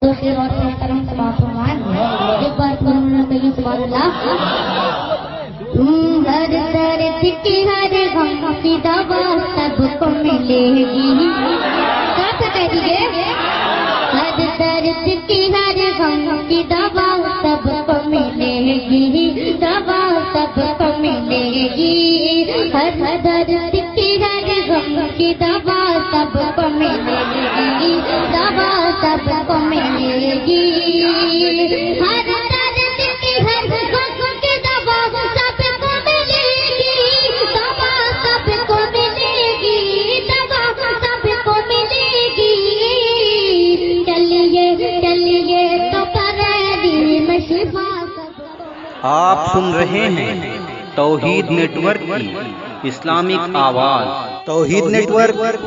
تو پھر اور محترم سماعت فرمائیں ایک بار پھر انہوں نے کہی سبحان اللہ. ہر درد کی ہر غم کی دوا سب کو ملے گی. سب کہہ دیجیے ہر درد کی ہر غم کی دوا سب کو ملے گی. دوا سب کو ملے گی. ہر درد کی ہر غم کی دوا سب کو ملے گی. دوا سب کو ملے گی. ہر درد کی ہر غم کی دوا سب کو ملے گی. دوا سب کو ملے گی. دوا سب کو ملے گی. چلیے چلیے تو پروری میں شفا. آپ سن رہے ہیں توحید نیٹ ورک کی اسلامک آواز. Tawheed network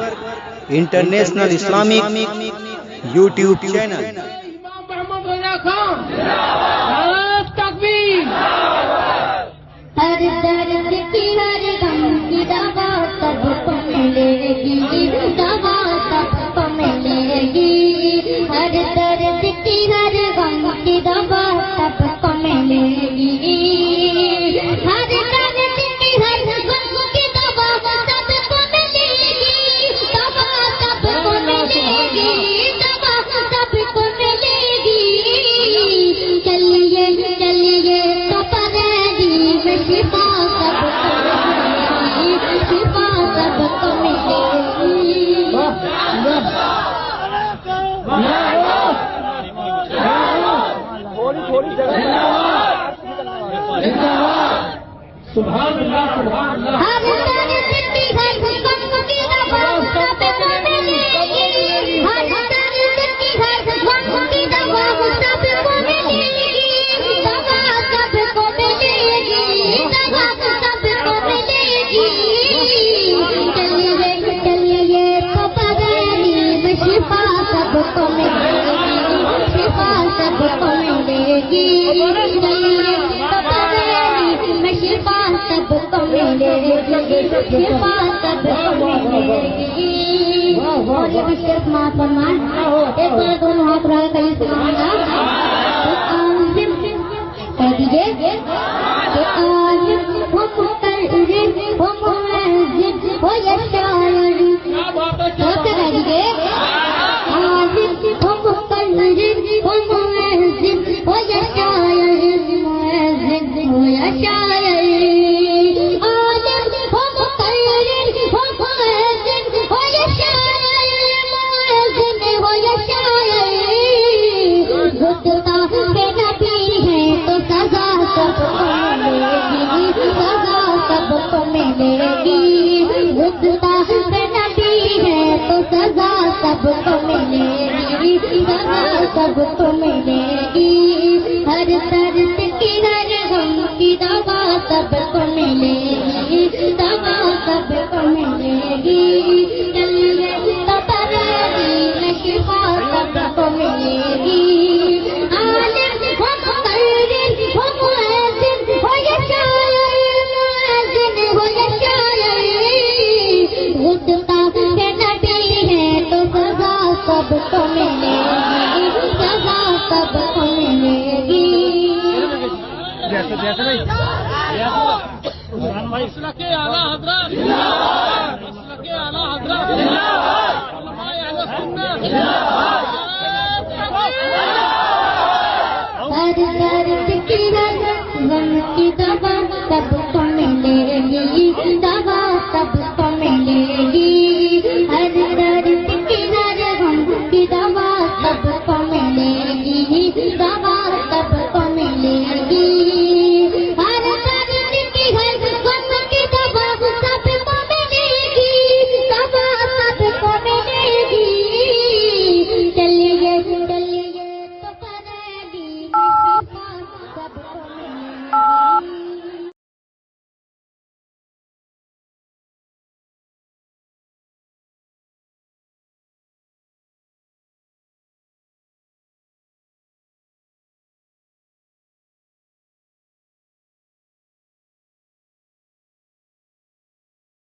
international Islamic YouTube channel. ہر درد کی ہر غم کی دوا سب کو ملے گی. دوا سب کو ملے گی. ہر درد کی ہر غم کی دوا سب کو ملے گی. ہر درد کی ہر غم کی دوا سب کو ملے گی. دوا سب کو ملے گی. دوا سب کو ملے گی. چلیے چلیے تو پروری میں شفا سب کو ملے گی. شفا سب کو ملے گی. سبحان اللہ سبحان اللہ. ہر درد کی ہر غم کی دوا سب کو ملے گی. ہر درد کی ہر غم کی دوا سب کو ملے گی. دوا سب کو ملے گی. دوا سب کو ملے گی. چلیے چلیے تو پروری میں شفا سب کو ملے گی. شفا سب کو ملے گی. چلیے تو پروری میں شفا سب کو ملے گی. شفا سب کو ملے گی. اور یہ مشکل سماعت فرمائیں ایک بار دونوں ہاتھ اٹھا کر کہیں سبحان اللہ. کہہ دیجیے کہ عالم ہو مقرر ہو معزز ہو یا شاعر. سب سے کہہ دیجیے عالم ہو مقرر ہو معزز ہو یا شاعر. معزز ہو یا شاعر. عالم ہو مقرر ہو معزز ہو یا شاعر. معزز ہو یا شاعر. گستاخ کے نبی ہے تو سزا سب کو ملے گی. سزا سب کو ملے گی. گستاخ کے نبی ہے تو سزا سب کو ملے گی. سزا سب کو ملے گی. ہر درد کی ہر غم کی دوا سب کو ملے گی. دوا سب کو ملے گی. چلیے تو پروری میں شفا سب کو ملے گی. عالم ہو مقرر ہو معزز ہو یا شاعر. معزز ہو یا شاعر. گستاخ کے نبی ہے تو سزا سب کو ملے گی. سزا سب کو ملے گی. مسلک اعلیٰ حضرات. مسلک اعلیٰ حضرات. علماء اہل سنت. ہر درد کی ہر غم کی دوا سب